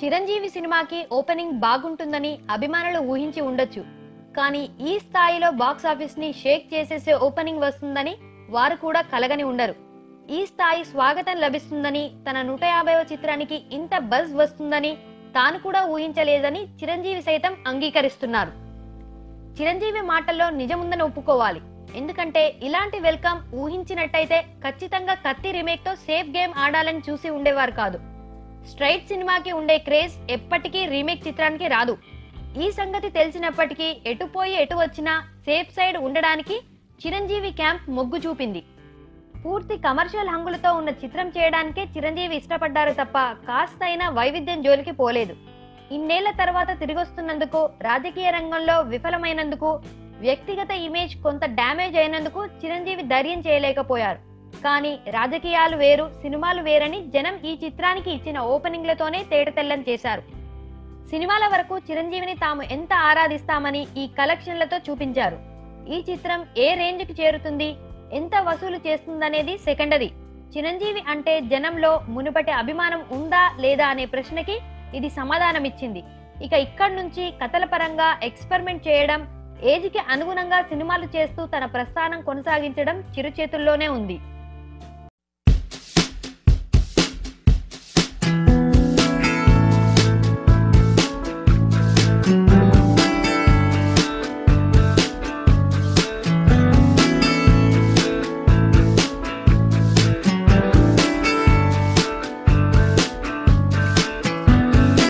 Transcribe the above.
చిరంజీవి సినిమాకి ఓపెనింగ్ బాగుంటుందని అభిమానులు ఊహించి ఉండొచ్చు. కానీ ఈ స్థాయిలో బాక్స్ ఆఫీస్ ని షేక్ చేసేసే ఓపెనింగ్ వస్తుందని వారు కూడా కలగని ఉండరు. ఈ స్థాయి స్వాగతం లభిస్తుందని, తన 150వ చిత్రానికి ఇంత బజ్ వస్తుందని తాను కూడా ఊహించలేదని చిరంజీవి సైతం అంగీకరిస్తున్నారు. చిరంజీవి మాటల్లో నిజముందని ఒప్పుకోవాలి. ఎందుకంటే ఇలాంటి వెల్కమ్ ఊహించినట్టయితే ఖచ్చితంగా కత్తి రీమేక్ తో సేఫ్ గేమ్ ఆడాలని చూసి ఉండేవారు కాదు. స్ట్రైట్ సినిమాకి ఉండే క్రేజ్ ఎప్పటికీ రీమేక్ చిత్రానికి రాదు. ఈ సంగతి తెలిసినప్పటికీ ఎటు పోయి ఎటు వచ్చినా సేఫ్ సైడ్ ఉండడానికి చిరంజీవి క్యాంప్ మొగ్గు చూపింది. పూర్తి కమర్షియల్ హంగులతో ఉన్న చిత్రం చేయడానికే చిరంజీవి ఇష్టపడ్డారు తప్ప కాస్తైనా వైవిధ్యం జోలికి పోలేదు. ఇన్నేళ్ల తర్వాత తిరిగొస్తున్నందుకు, రాజకీయ రంగంలో విఫలమైనందుకు, వ్యక్తిగత ఇమేజ్ కొంత డ్యామేజ్ అయినందుకు చిరంజీవి ధైర్యం చేయలేకపోయారు. కానీ రాజకీయాలు వేరు, సినిమాలు వేరని జనం ఈ చిత్రానికి ఇచ్చిన ఓపెనింగ్లతోనే తేటతెల్లం చేశారు. సినిమాల వరకు చిరంజీవిని తాము ఎంత ఆరాధిస్తామని ఈ కలెక్షన్లతో చూపించారు. ఈ చిత్రం ఏ రేంజ్ కి చేరుతుంది, ఎంత వసూలు చేస్తుందనేది సెకండరీ. చిరంజీవి అంటే జనంలో మునుపటి అభిమానం ఉందా లేదా అనే ప్రశ్నకి ఇది సమాధానమిచ్చింది. ఇక ఇక్కడి నుంచి కథల పరంగా ఎక్స్పెరిమెంట్ చేయడం, ఏజ్ కి అనుగుణంగా సినిమాలు చేస్తూ తన ప్రస్థానం కొనసాగించడం చిరు చేతుల్లోనే ఉంది.